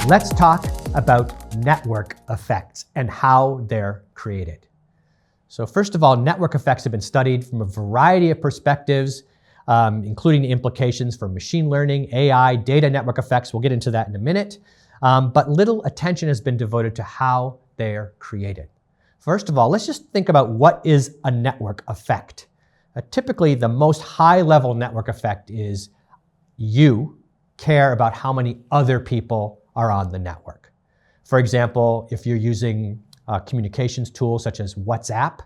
Let's talk about network effects and how they're created. So first of all, network effects have been studied from a variety of perspectives, including the implications for machine learning, AI, data network effects. We'll get into that in a minute. But little attention has been devoted to how they're created. First of all, let's just think about what is a network effect. Typically, the most high-level network effect is you care about how many other people are on the network. For example, if you're using communications tools such as WhatsApp,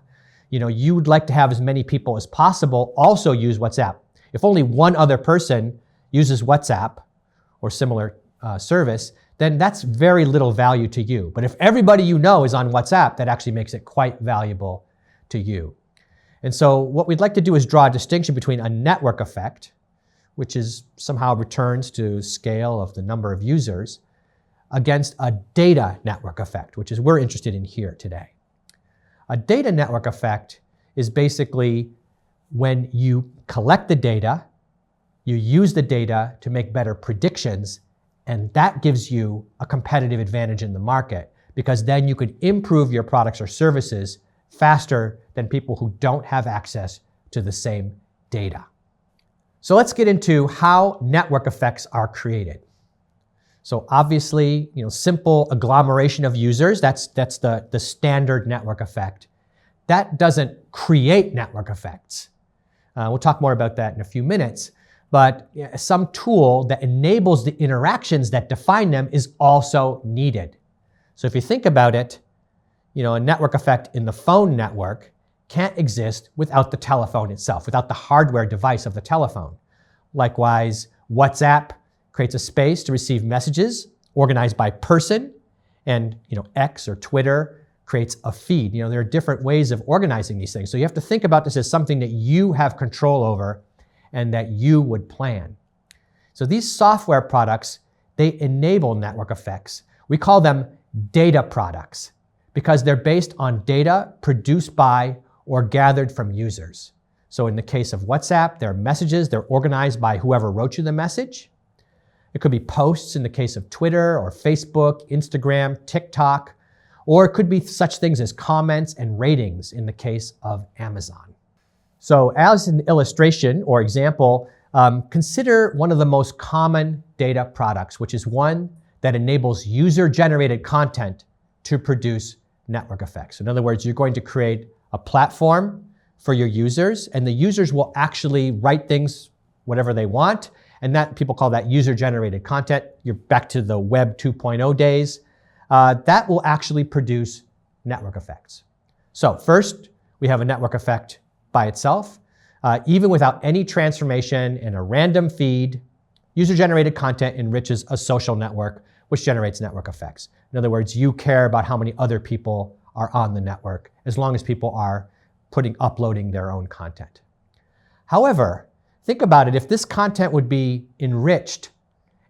you would like to have as many people as possible also use WhatsApp. If only one other person uses WhatsApp or similar service, then that's very little value to you. But if everybody you know is on WhatsApp, that actually makes it quite valuable to you. And so what we'd like to do is draw a distinction between a network effect, which is somehow returns to scale of the number of users, against a data network effect, which is we're interested in here today. A data network effect is basically when you collect the data, you use the data to make better predictions, and that gives you a competitive advantage in the market, because then you could improve your products or services faster than people who don't have access to the same data. So let's get into how network effects are created. So obviously, simple agglomeration of users, that's the standard network effect. That doesn't create network effects. We'll talk more about that in a few minutes. But some tool that enables the interactions that define them is also needed. So if you think about it, a network effect in the phone network can't exist without the telephone itself, without the hardware device of the telephone. Likewise, WhatsApp creates a space to receive messages organized by person, and X or Twitter creates a feed. There are different ways of organizing these things. So you have to think about this as something that you have control over and that you would plan. So these software products, they enable network effects. We call them data products because they're based on data produced by or gathered from users. So in the case of WhatsApp, they're messages, they're organized by whoever wrote you the message. It could be posts in the case of Twitter or Facebook, Instagram, TikTok, or it could be such things as comments and ratings in the case of Amazon. So as an illustration or example, consider one of the most common data products, which is one that enables user-generated content to produce network effects. In other words, you're going to create a platform for your users, and the users will actually write things, whatever they want, and that people call that user-generated content. You're back to the Web 2.0 days. That will actually produce network effects. So first, we have a network effect by itself. Even without any transformation in a random feed, user-generated content enriches a social network, which generates network effects. In other words, you care about how many other people are on the network, as long as people are uploading their own content. However, think about it, if this content would be enriched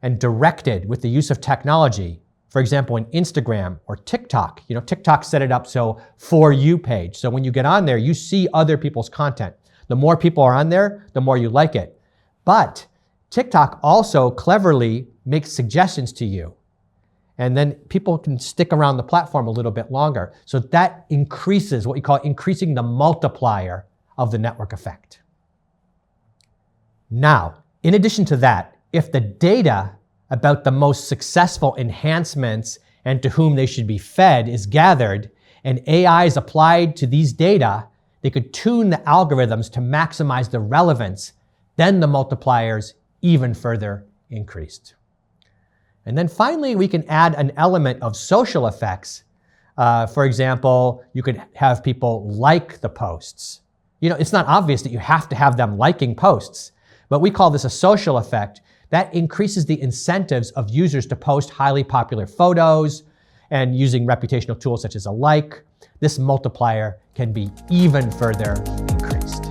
and directed with the use of technology, for example, in Instagram or TikTok, TikTok set it up so For You page. So when you get on there, you see other people's content. The more people are on there, the more you like it. But TikTok also cleverly makes suggestions to you. And then people can stick around the platform a little bit longer. So that increases what we call increasing the multiplier of the network effect. Now, in addition to that, if the data about the most successful enhancements and to whom they should be fed is gathered, and AI is applied to these data, they could tune the algorithms to maximize the relevance, then the multipliers even further increased. And then finally, we can add an element of social effects. For example, you could have people like the posts. It's not obvious that you have to have them liking posts, but we call this a social effect. That increases the incentives of users to post highly popular photos, and using reputational tools such as a like, this multiplier can be even further increased.